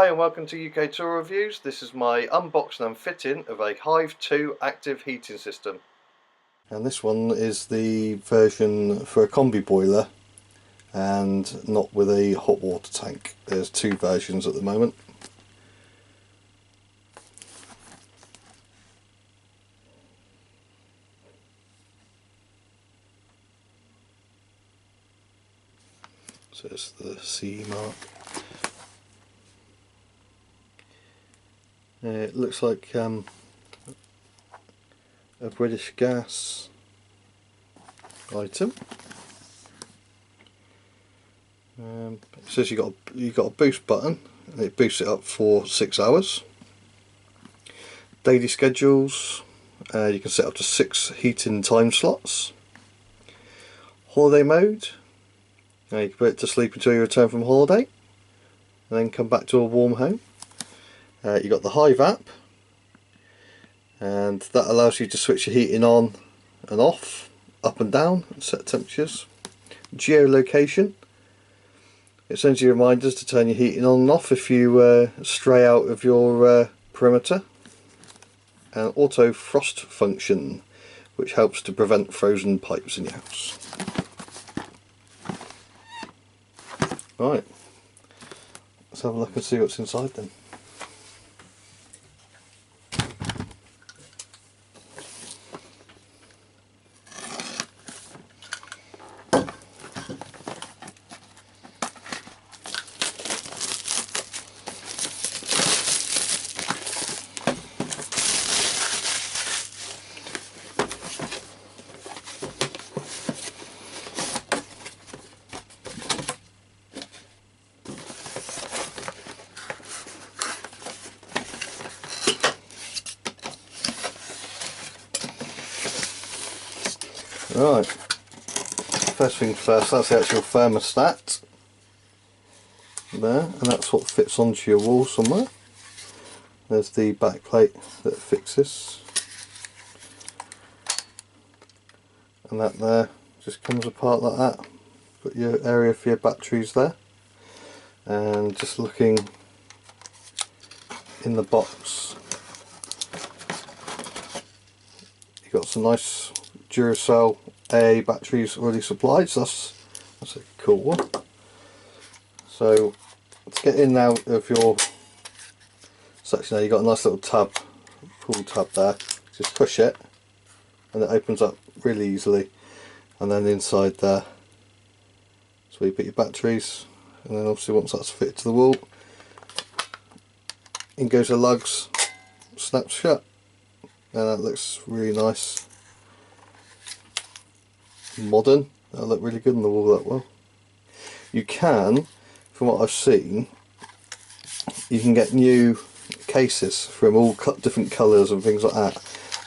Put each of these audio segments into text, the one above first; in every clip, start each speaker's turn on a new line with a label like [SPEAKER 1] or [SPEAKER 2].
[SPEAKER 1] Hi and welcome to UK Tour Reviews. This is my unboxing and fitting of a Hive 2 active heating system. And this one is the version for a combi boiler and not with a hot water tank. There's two versions at the moment. So it's the CE mark. It looks like a British Gas item. It says you got a boost button, and it boosts it up for 6 hours. Daily schedules. You can set up to 6 heating time slots. Holiday mode. You can put it to sleep until you return from holiday, and then come back to a warm home. You've got the Hive app, and that allows you to switch your heating on and off, up and down, and set temperatures. Geolocation. It sends you reminders to turn your heating on and off if you stray out of your perimeter. And auto frost function, which helps to prevent frozen pipes in your house. Right, let's have a look and see what's inside then. Right, first things first, that's the actual thermostat there, and that's what fits onto your wall somewhere. There's the back plate that fixes, and that there just comes apart like that. Put your area for your batteries there, and just looking in the box, you've got some nice Duracell AA batteries already supplied, so that's a cool one. So to get in now of your section there, you've got a nice little tab, pull tab there. Just push it and it opens up really easily, and then inside there is where you put your batteries, and then obviously once that's fitted to the wall, in goes the lugs, snaps shut, and that looks really nice. Modern. That'll look really good on the wall, that will. You can, from what I've seen, you can get new cases from all different colours and things like that.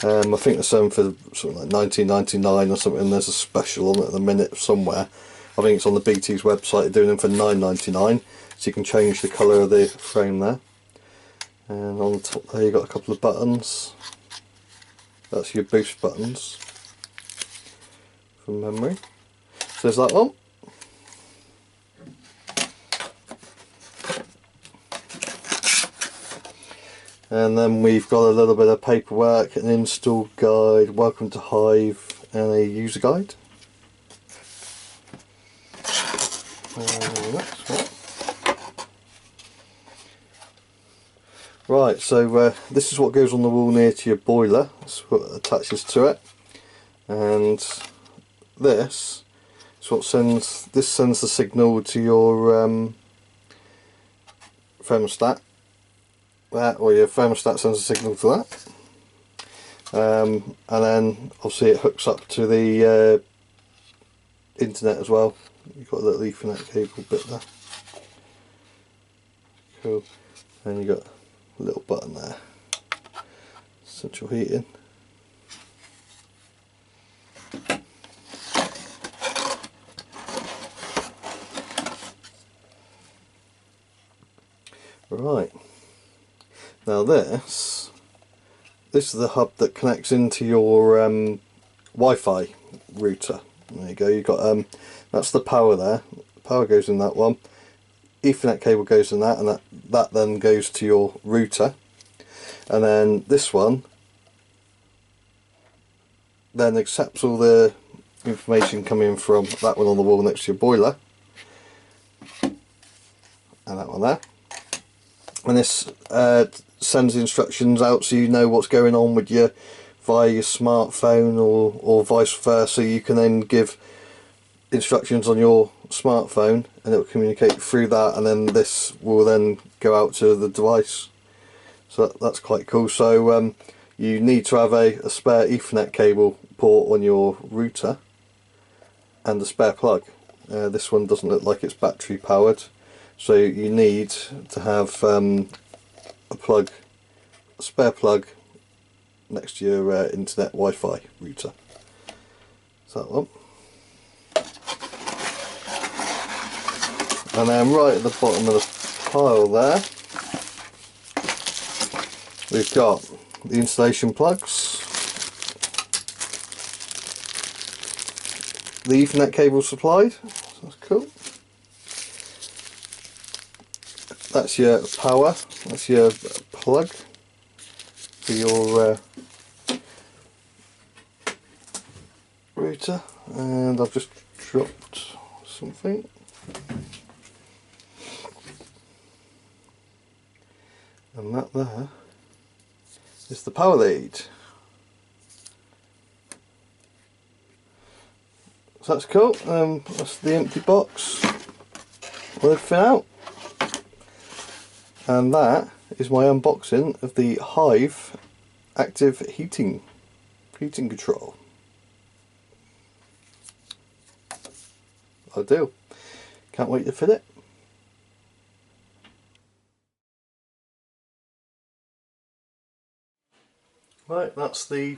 [SPEAKER 1] I think there's some for something like $19.99 or something, and there's a special on it at the minute somewhere. I think it's on the BT's website, they're doing them for $9.99, so you can change the colour of the frame there. And on the top there you've got a couple of buttons. That's your boost buttons from memory. So there's that one. And then we've got a little bit of paperwork, an install guide, welcome to Hive, and a user guide. Next one. Right, so this is what goes on the wall near to your boiler. That's what attaches to it, and this is what sends the signal to your thermostat. Or your thermostat sends a signal to that, and then obviously it hooks up to the internet as well. You've got a little Ethernet cable bit there. Cool. And you've got a little button there, central heating. Right, now this is the hub that connects into your Wi-Fi router. There you go, you've got that's the power there. The power goes in that one. Ethernet cable goes in that, and that then goes to your router. And then this one then accepts all the information coming from that one on the wall next to your boiler, and that one there. And this sends instructions out so you know what's going on with you via your smartphone, or vice versa. You can then give instructions on your smartphone and it will communicate through that, and then this will then go out to the device. So that's quite cool. So you need to have a spare Ethernet cable port on your router and a spare plug. This one doesn't look like it's battery powered, so you need to have a spare plug next to your internet Wi-Fi router. So that one. And then right at the bottom of the pile there, we've got the installation plugs, the Ethernet cable supplied, so that's cool. That's your power, that's your plug for your router, and I've just dropped something. And that there is the power lead. So that's cool. That's the empty box with everything out. And that is my unboxing of the Hive active heating control. Ideal. Can't wait to fit it. Right, that's the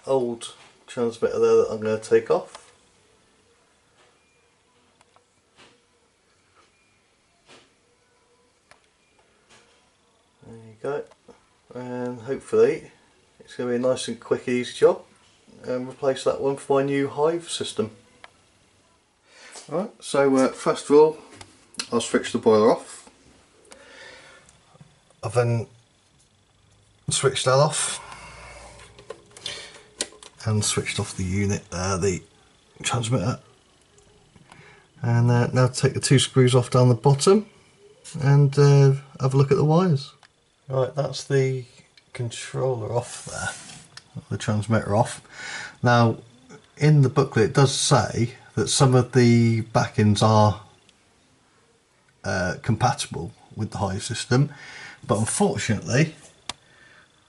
[SPEAKER 1] old transmitter there that I'm going to take off. There you go. And hopefully it's going to be a nice and quick, easy job, and replace that one for my new Hive system. Alright, so first of all I'll switch the boiler off. I've then switched that off and switched off the unit there, the transmitter, and now take the two screws off down the bottom and have a look at the wires. Right, that's the controller off there, the transmitter off. Now in the booklet it does say that some of the back-ends are compatible with the Hive system, but unfortunately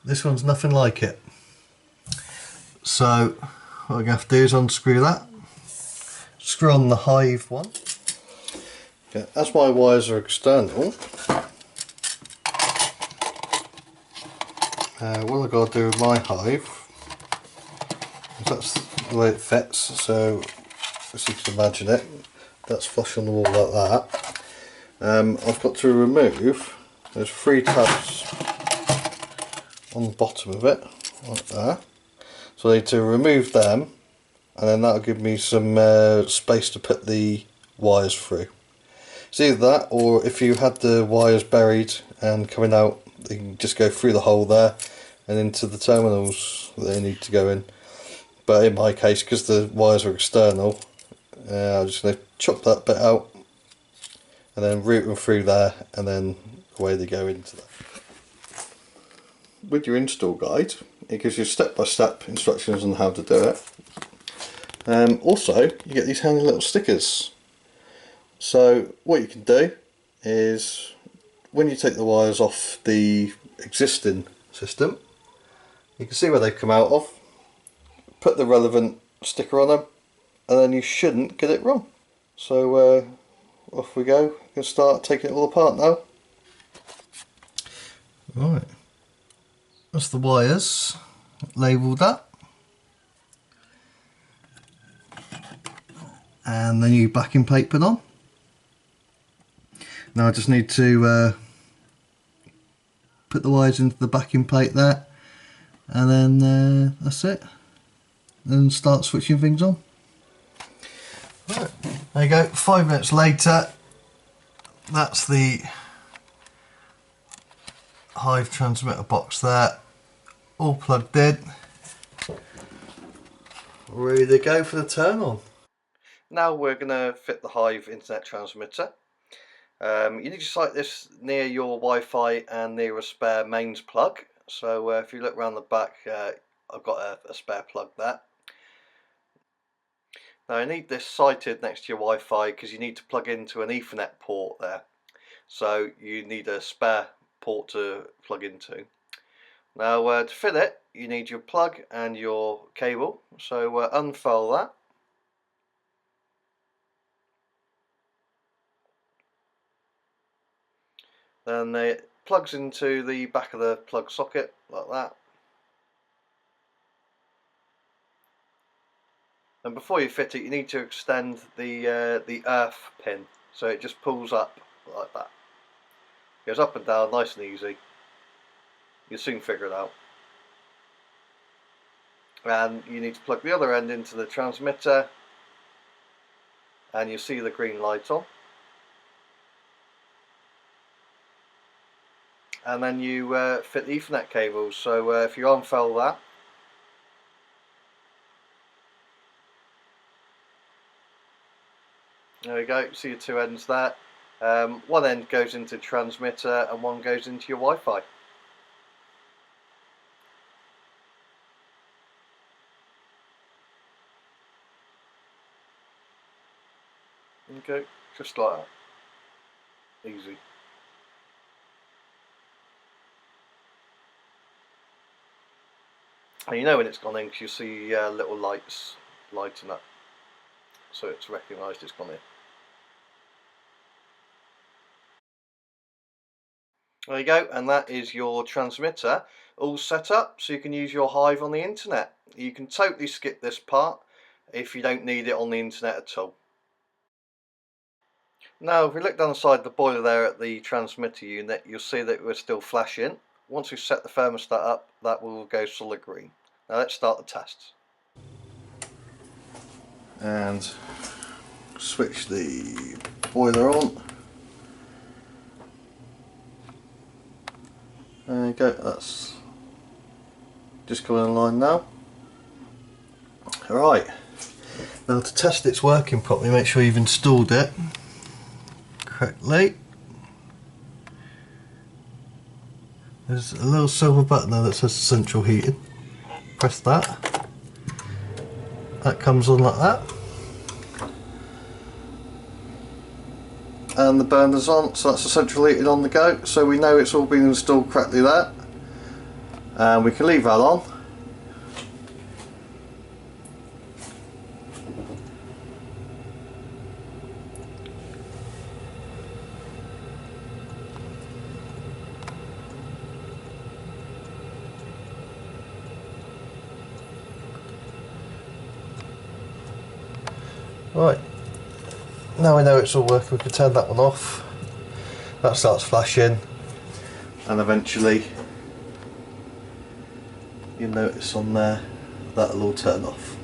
[SPEAKER 1] this one's nothing like it. So what I'm going to have to do is unscrew that, screw on the Hive one. Okay, as my wires are external, what I've got to do with my Hive is that's the way it fits. So as you can imagine it, that's flush on the wall like that. I've got to remove, there's 3 tabs on the bottom of it, like that. So I need to remove them, and then that'll give me some space to put the wires through. It's either that, or if you had the wires buried and coming out, you can just go through the hole there and into the terminals that they need to go in. But in my case, because the wires are external, I'm just going to chop that bit out and then route them through there, and then away they go into that. With your install guide, it gives you step-by-step instructions on how to do it. Also, you get these handy little stickers. So what you can do is, when you take the wires off the existing system, you can see where they've come out of, put the relevant sticker on them, and then you shouldn't get it wrong. So off we go. We can start taking it all apart now. Right, that's the wires labelled up, and the new backing plate put on. Now I just need to put the wires into the backing plate there, and then that's it, and start switching things on. Right, there you go, 5 minutes later, that's the Hive transmitter box there, all plugged in, ready to go for the turn on. Now we're going to fit the Hive internet transmitter. You need to site this near your Wi-Fi and near a spare mains plug. So if you look around the back, I've got a spare plug there. Now I need this sited next to your Wi-Fi because you need to plug into an Ethernet port there. So you need a spare port to plug into. Now to fit it, you need your plug and your cable. So unfurl that. Then it plugs into the back of the plug socket like that. And before you fit it, you need to extend the earth pin, so it just pulls up like that. Goes up and down, nice and easy. You'll soon figure it out. And you need to plug the other end into the transmitter, and you'll see the green light on. And then you fit the Ethernet cables. So if you unfurl that, there we go, see your two ends there. One end goes into the transmitter and one goes into your Wi-Fi. Okay, just like that. Easy. And you know when it's gone in because you see little lights lighting up. So it's recognised it's gone in. There you go, and that is your transmitter all set up so you can use your Hive on the internet. You can totally skip this part if you don't need it on the internet at all. Now if we look down the side of the boiler there at the transmitter unit, you'll see that we're still flashing. Once we set the thermostat up, that will go solid green. Now let's start the tests. And switch the boiler on. There you go, that's just coming online now. Alright, now to test it's working properly, make sure you've installed it correctly. There's a little silver button there that says central heating. Press that. That comes on like that. And the burner's on, so that's the central heating on the go, so we know it's all been installed correctly there. And we can leave that on. Right, now we know it's all working, we can turn that one off. That starts flashing, and eventually you'll notice on there that'll all turn off.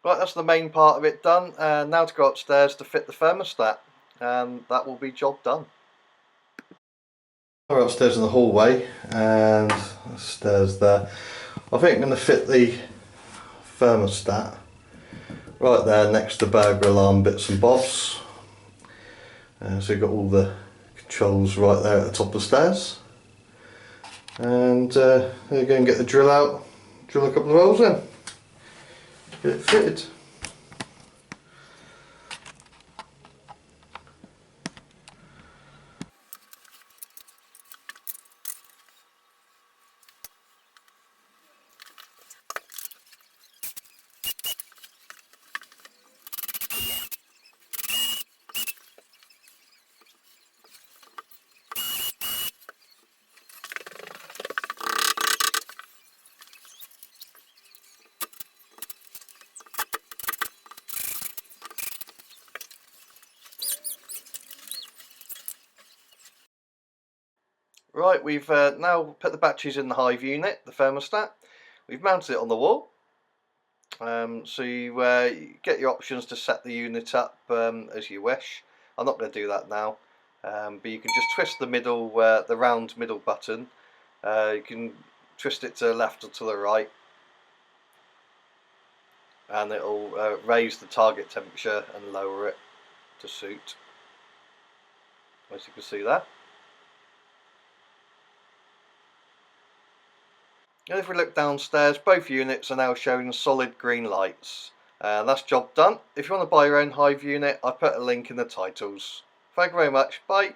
[SPEAKER 1] Right, that's the main part of it done, and now to go upstairs to fit the thermostat, and that will be job done. We're upstairs in the hallway, and the stairs there. I think I'm going to fit the thermostat right there next to burglar alarm bits and bobs. So you've got all the controls right there at the top of the stairs. And there you go, and get the drill out, drill a couple of holes in, get it fitted. Right, we've now put the batteries in the Hive unit, the thermostat. We've mounted it on the wall. So you get your options to set the unit up as you wish. I'm not going to do that now. but you can just twist the middle, the round middle button. You can twist it to the left or to the right, and it'll raise the target temperature and lower it to suit, as you can see there. And if we look downstairs, both units are now showing solid green lights. And that's job done. If you want to buy your own Hive unit, I've put a link in the titles. Thank you very much. Bye.